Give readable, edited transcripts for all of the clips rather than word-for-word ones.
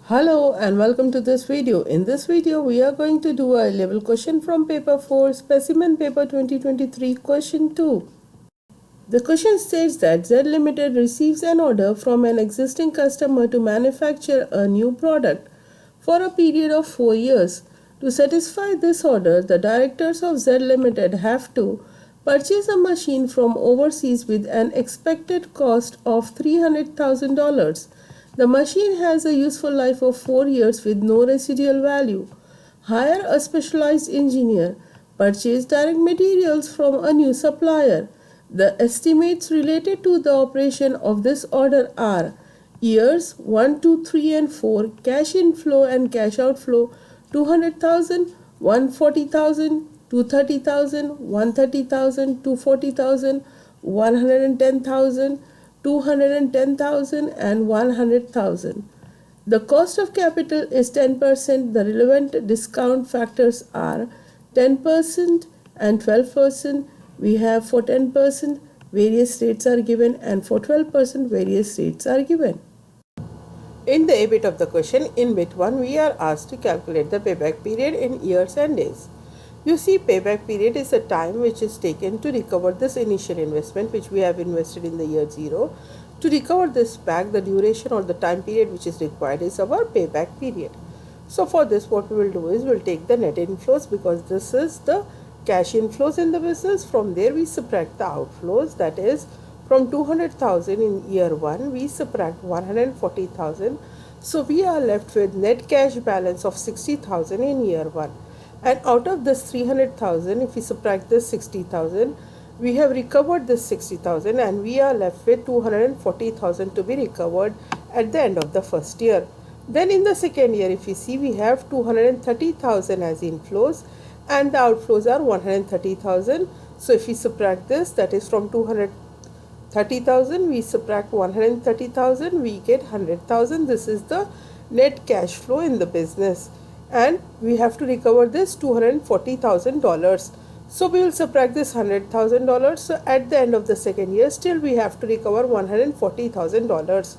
Hello and welcome to this video. In this video, we are going to do a level question from paper 4, Specimen paper 2023, question 2. The question states that Z Limited receives an order from an existing customer to manufacture a new product for a period of 4 years. To satisfy this order, the directors of Z Limited have to purchase a machine from overseas with an expected cost of $300,000. The machine has a useful life of 4 years with no residual value. Hire a specialized engineer. Purchase direct materials from a new supplier. The estimates related to the operation of this order are years 1, 2, 3 and 4, cash inflow and cash outflow 200,000, 140,000, 230,000, 130,000, 240,000, 110,000, 210,000 and 100,000. The cost of capital is 10%. The relevant discount factors are 10% and 12%. We have for 10% various rates are given and for 12% various rates are given. In the A bit of the question, in bit 1, we are asked to calculate the payback period in years and days. You see, payback period is the time which is taken to recover this initial investment which we have invested in the year 0. To recover this back, the duration or the time period which is required is our payback period. So for this, what we will do is we'll take the net inflows, because this is the cash inflows in the business. From there we subtract the outflows, that is from 200,000 in year 1 we subtract 140,000. So we are left with net cash balance of 60,000 in year 1. And out of this 300,000, if we subtract this 60,000, we have recovered this 60,000 and we are left with 240,000 to be recovered at the end of the first year. Then in the second year, if we see, we have 230,000 as inflows and the outflows are 130,000. So if we subtract this, that is from 230,000, we subtract 130,000, we get 100,000. This is the net cash flow in the business. And we have to recover this $240,000. So we will subtract this $100,000. So at the end of the second year, still we have to recover $140,000.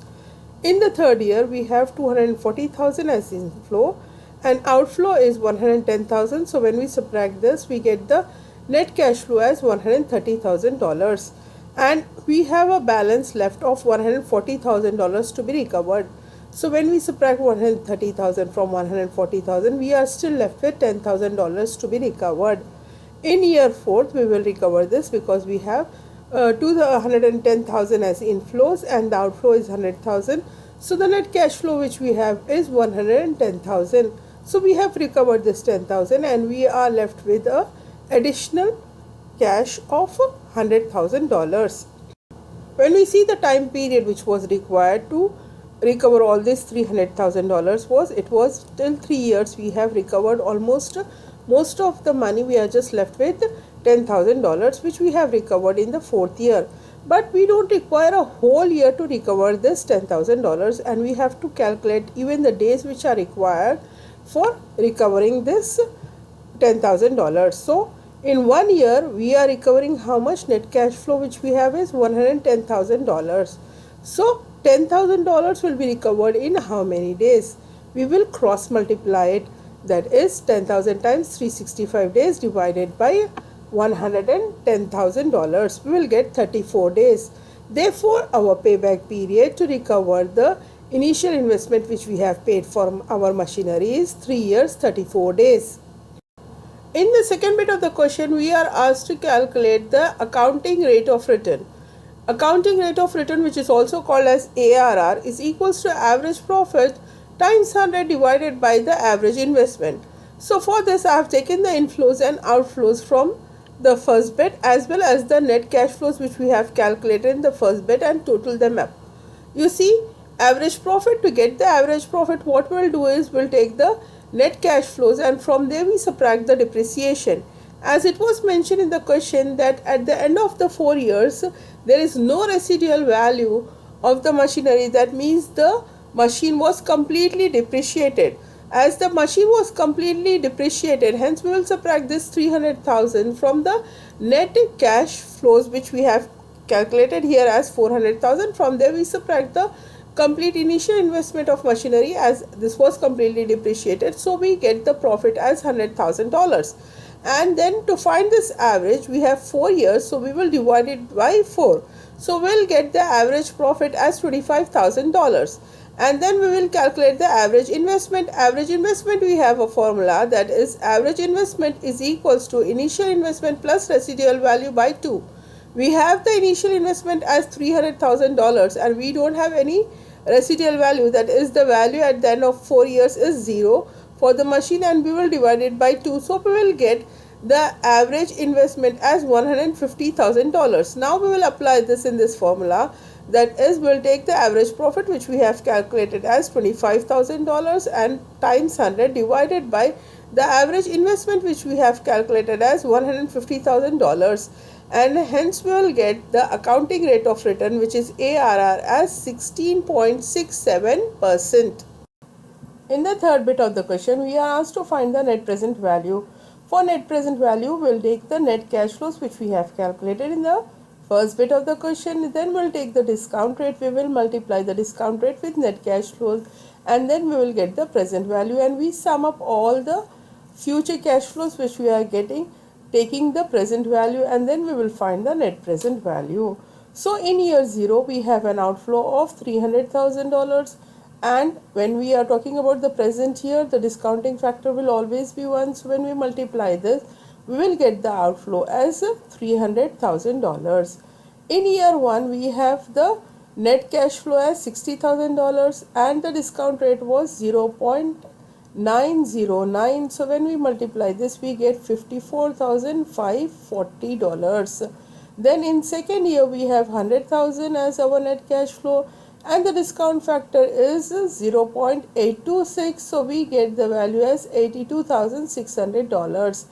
In the third year, we have 240,000 as inflow and outflow is 110,000. So when we subtract this, we get the net cash flow as $130,000. And we have a balance left of $140,000 to be recovered. So when we subtract 130,000 from 140,000, we are still left with $10,000 to be recovered. In year 4th, we will recover this because we have 110,000 as inflows and the outflow is 100,000. So the net cash flow which we have is 110,000. So we have recovered this 10,000 and we are left with a additional cash of $100,000. When we see the time period which was required to recover all this $300,000 was till 3 years. We have recovered almost most of the money. We are just left with $10,000 which we have recovered in the 4th year. But we don't require a whole year to recover this $10,000 and we have to calculate even the days which are required for recovering this $10,000. So in 1 year we are recovering how much? Net cash flow which we have is $110,000. So $10,000 will be recovered in how many days? We will cross multiply it, that is 10,000 times 365 days divided by $110,000. We will get 34 days. Therefore, our payback period to recover the initial investment which we have paid for our machinery is 3 years 34 days. In the second bit of the question, we are asked to calculate the accounting rate of return. Accounting rate of return, which is also called as ARR, is equals to average profit times 100 divided by the average investment. So for this, I have taken the inflows and outflows from the first bit as well as the net cash flows which we have calculated in the first bit and total them up. You see, average profit, to get the average profit, what we will do is we will take the net cash flows and from there we subtract the depreciation. As it was mentioned in the question that at the end of the 4 years, there is no residual value of the machinery. That means the machine was completely depreciated. As the machine was completely depreciated, hence we will subtract this 300,000 from the net cash flows which we have calculated here as 400,000. From there we subtract the complete initial investment of machinery, as this was completely depreciated, so we get the profit as $100,000. And then to find this average, we have 4 years, so we will divide it by 4. So we'll get the average profit as $25,000. And then we will calculate the average investment. Average investment, we have a formula, that is average investment is equals to initial investment plus residual value by 2. We have the initial investment as $300,000 and we don't have any residual value, that is the value at the end of 4 years is 0 for the machine, and we will divide it by 2. So we will get the average investment as $150,000. Now we will apply this in this formula, that is, we'll take the average profit which we have calculated as $25,000 and times 100 divided by the average investment which we have calculated as $150,000, and hence we will get the accounting rate of return, which is ARR, as 16.67%. In the third bit of the question, we are asked to find the net present value. For net present value, we'll take the net cash flows which we have calculated in the first bit of the question. Then we'll take the discount rate. We will multiply the discount rate with net cash flows, and then we will get the present value, and we sum up all the future cash flows which we are getting, taking the present value, and then we will find the net present value. So in year 0, we have an outflow of $300,000. And when we are talking about the present year, the discounting factor will always be 1. So when we multiply this, we will get the outflow as $300,000. In year 1, we have the net cash flow as $60,000 and the discount rate was 0.909. So when we multiply this, we get $54,540. Then in second year, we have $100,000 as our net cash flow, and the discount factor is 0.826, so we get the value as $82,600.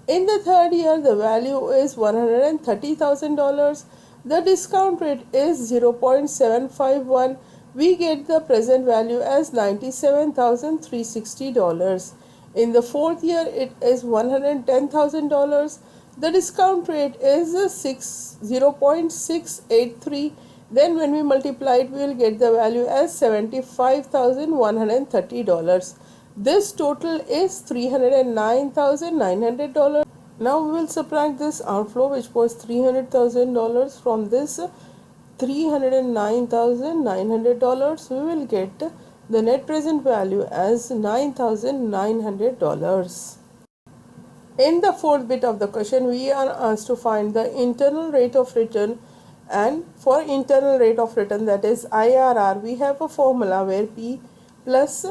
In the third year, the value is $130,000. The discount rate is 0.751. We get the present value as $97,360. In the fourth year, it is $110,000. The discount rate is 0.683. Then when we multiply it, we will get the value as $75,130. This total is $309,900. Now we will subtract this outflow, which was $300,000, from this $309,900. We will get the net present value as $9,900. In the fourth bit of the question, we are asked to find the internal rate of return. And for internal rate of return, that is IRR, we have a formula where P plus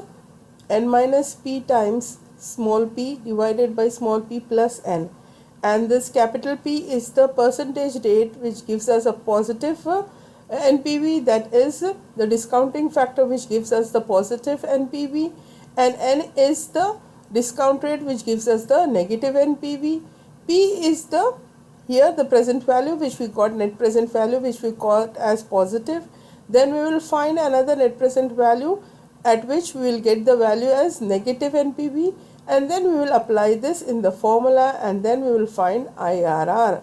N minus P times small p divided by small p plus N. And this capital P is the percentage rate which gives us a positive NPV, that is the discounting factor which gives us the positive NPV, and N is the discount rate which gives us the negative NPV. P is the present value which we got, net present value which we got as positive. Then we will find another net present value at which we will get the value as negative NPV, and then we will apply this in the formula, and then we will find IRR.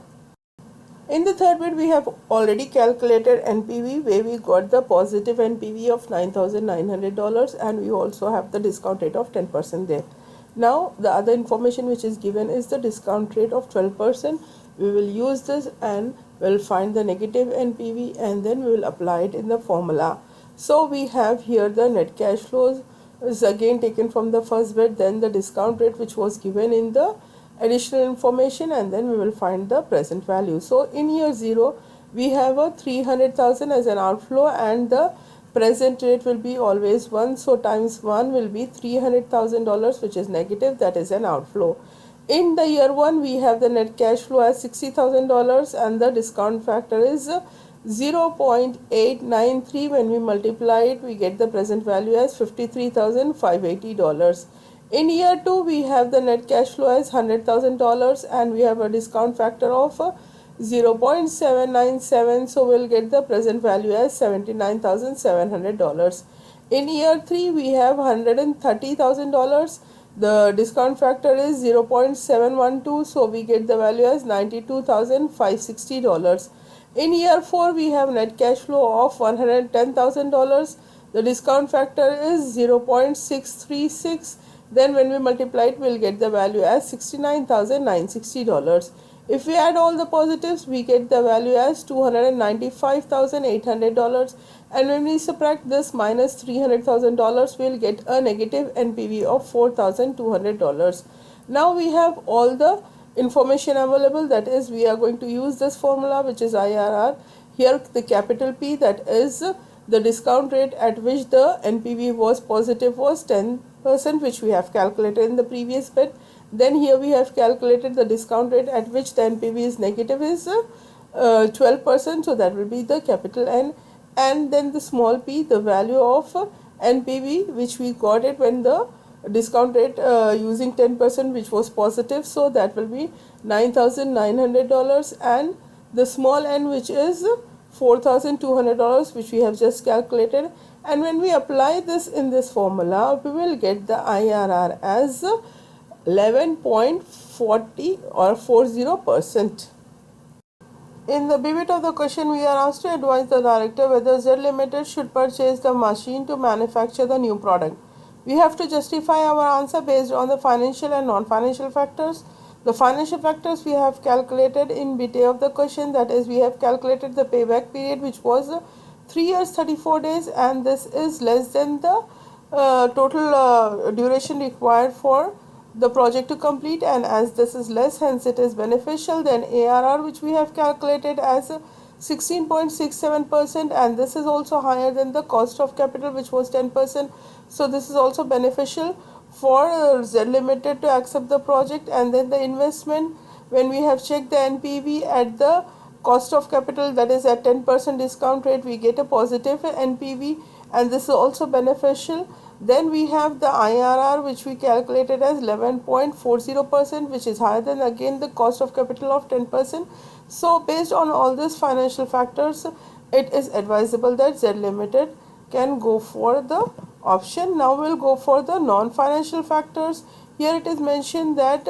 In the third bit, we have already calculated NPV, where we got the positive NPV of $9,900, and we also have the discount rate of 10% there. Now the other information which is given is the discount rate of 12%. We will use this and we'll find the negative NPV, and then we will apply it in the formula. So we have here the net cash flows is again taken from the first bit, then the discount rate which was given in the additional information, and then we will find the present value. So in year 0, we have a 300,000 as an outflow, and the present rate will be always 1. So times 1 will be $300,000, which is negative, that is an outflow. In the year 1, we have the net cash flow as $60,000, and the discount factor is 0.893. When we multiply it, we get the present value as $53,580. In year 2, we have the net cash flow as $100,000, and we have a discount factor of 0.797. So we'll get the present value as $79,700. In year 3, we have $130,000. The discount factor is 0.712, so we get the value as $92,560. In year 4, we have net cash flow of $110,000. the discount factor is 0.636. Then when we multiply it, we'll get the value as $69,960. If we add all the positives, we get the value as $295,800. And when we subtract this minus $300,000, we'll get a negative NPV of $4,200. Now we have all the information available, that is we are going to use this formula, which is IRR. Here the capital P, that is the discount rate at which the NPV was positive, was 10%, which we have calculated in the previous bit. Then here we have calculated the discount rate at which the NPV is negative is 12%, so that will be the capital N. And then the small p, the value of NPV, which we got it when the discount rate using 10%, which was positive, so that will be $9,900. And the small n, which is $4,200, which we have just calculated. And when we apply this in this formula, we will get the IRR as 11.40 or 40%. In the B bit of the question, we are asked to advise the director whether Z Limited should purchase the machine to manufacture the new product. We have to justify our answer based on the financial and non-financial factors. The financial factors we have calculated in bit A of the question, that is we have calculated the payback period, which was 3 years 34 days, and this is less than the total duration required for the project to complete, and as this is less, hence it is beneficial. Then ARR, which we have calculated as 16.67%, and this is also higher than the cost of capital, which was 10%, so this is also beneficial for Z Limited to accept the project. And then the investment, when we have checked the NPV at the cost of capital, that is at 10% discount rate, we get a positive NPV, and this is also beneficial. Then we have the IRR, which we calculated as 11.40%, which is higher than again the cost of capital of 10%. So based on all these financial factors, it is advisable that Z Limited can go for the option. Now we'll go for the non-financial factors. Here it is mentioned that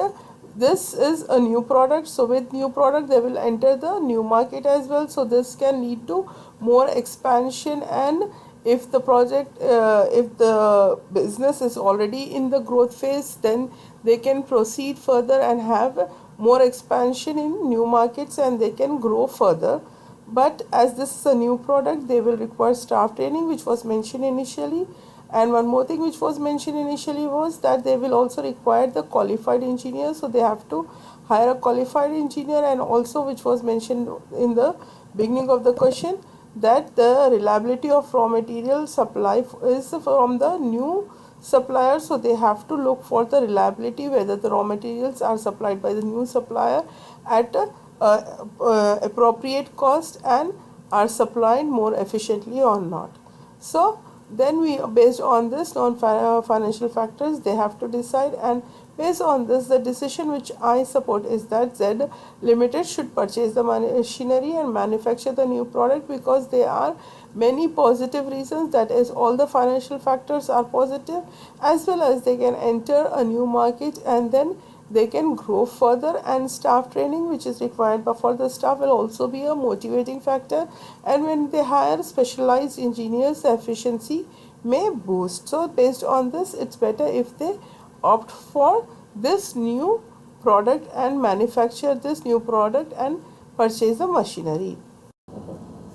this is a new product, so with new product they will enter the new market as well, so this can lead to more expansion. And if the project if the business is already in the growth phase, then they can proceed further and have more expansion in new markets, and they can grow further. But as this is a new product, they will require staff training, which was mentioned initially. And one more thing which was mentioned initially was that they will also require the qualified engineer, so they have to hire a qualified engineer. And also, which was mentioned in the beginning of the question, that the reliability of raw material supply is from the new supplier, so they have to look for the reliability, whether the raw materials are supplied by the new supplier at appropriate cost and are supplied more efficiently or not. So then we, based on this non-financial factors, they have to decide, and based on this, the decision which I support is that Z Limited should purchase the machinery and manufacture the new product, because there are many positive reasons, that is all the financial factors are positive, as well as they can enter a new market and then they can grow further. And staff training, which is required for the staff, will also be a motivating factor, and when they hire specialized engineers, the efficiency may boost. So based on this, it's better if they opt for this new product and manufacture this new product and purchase the machinery.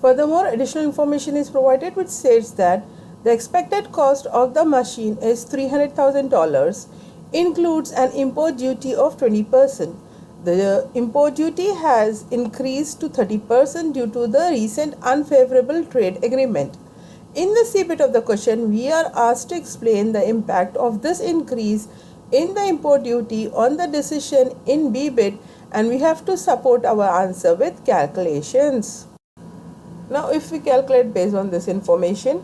Furthermore, additional information is provided which states that the expected cost of the machine is $300,000, includes an import duty of 20%. The import duty has increased to 30% due to the recent unfavorable trade agreement. In the C bit of the question, we are asked to explain the impact of this increase in the import duty on the decision in B bit, and we have to support our answer with calculations. Now if we calculate based on this information,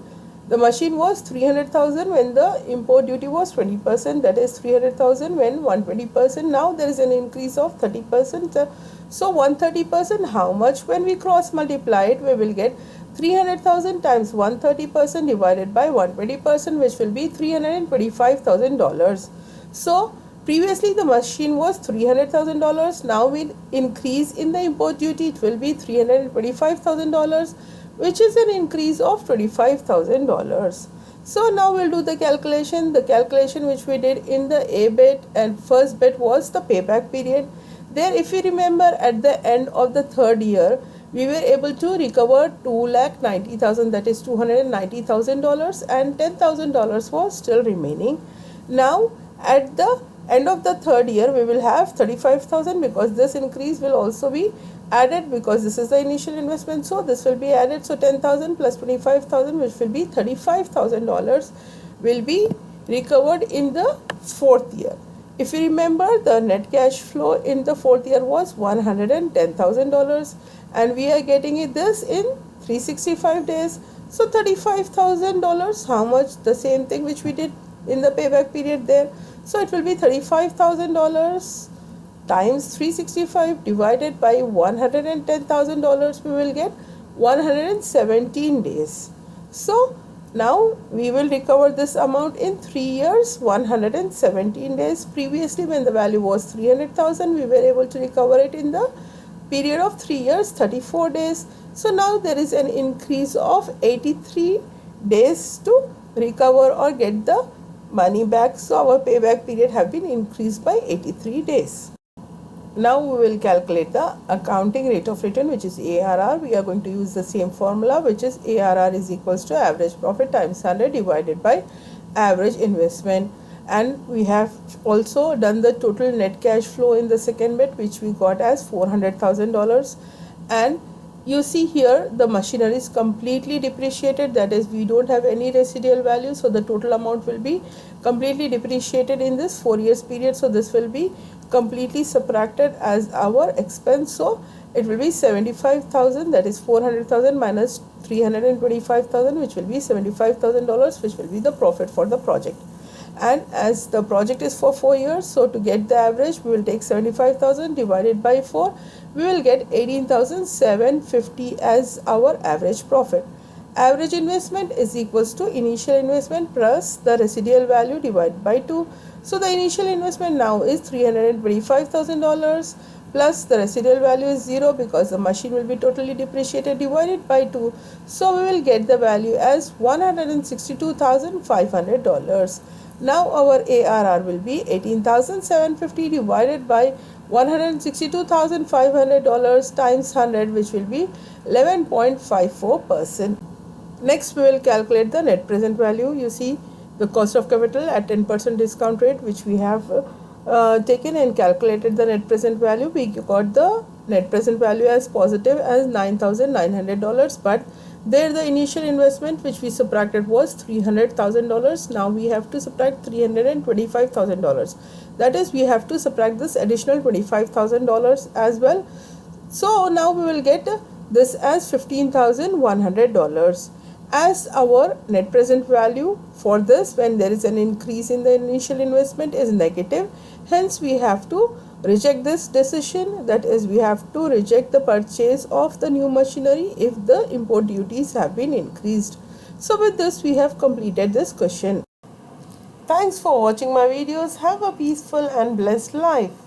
the machine was 300,000 when the import duty was 20%, that is 300,000 when 120%. Now there is an increase of 30%. So 130%, how much? When we cross multiply it, we will get 300,000 times 130% divided by 120%, which will be $325,000. So previously the machine was $300,000. Now with increase in the import duty, it will be $325,000, which is an increase of $25,000. So now we'll do the calculation. The calculation which we did in the A bit and first bit was the payback period. There, if you remember, at the end of the third year, we were able to recover 2,90,000, that is $290,000, and $10,000 was still remaining. Now at the end of the third year, we will have 35,000 because this increase will also be added because this is the initial investment, so this will be added. So 10,000 plus 25,000, which will be $35,000, will be recovered in the fourth year. If you remember, the net cash flow in the fourth year was $110,000, and we are getting it this in 365 days. So $35,000, how much? The same thing which we did in the payback period there. So it will be $35,000 times 365 divided by $110,000, we will get 117 days. So now we will recover this amount in 3 years, 117 days. Previously, when the value was 300,000, we were able to recover it in the period of 3 years, 34 days. So now there is an increase of 83 days to recover or get the money back. So our payback period have been increased by 83 days. Now we will calculate the accounting rate of return, which is ARR. We are going to use the same formula, which is ARR is equals to average profit times 100 divided by average investment. And we have also done the total net cash flow in the second bit, which we got as $400,000. And you see here the machinery is completely depreciated, that is we don't have any residual value, so the total amount will be completely depreciated in this 4 years period. So this will be completely subtracted as our expense. So it will be 75,000, that is 400,000 minus 325,000, which will be $75,000, which will be the profit for the project. And as the project is for 4 years, so to get the average, we will take 75,000 divided by 4. We will get 18,750 as our average profit. Average investment is equals to initial investment plus the residual value divided by 2. So the initial investment now is $325,000 plus the residual value is 0 because the machine will be totally depreciated, divided by 2. So we will get the value as $162,500. Now our ARR will be 18,750 divided by $162,500 times 100, which will be 11.54%. Next we will calculate the net present value. You see the cost of capital at 10% discount rate, which we have taken and calculated the net present value. We got the net present value as positive as $9,900, but there the initial investment which we subtracted was $300,000. Now we have to subtract $325,000. That is, we have to subtract this additional $25,000 as well. So now we will get this as $15,100 as our net present value. For this, when there is an increase in the initial investment, is negative. Hence we have to reject this decision, that is we have to reject the purchase of the new machinery if the import duties have been increased. So with this we have completed this question. Thanks for watching my videos. Have a peaceful and blessed life.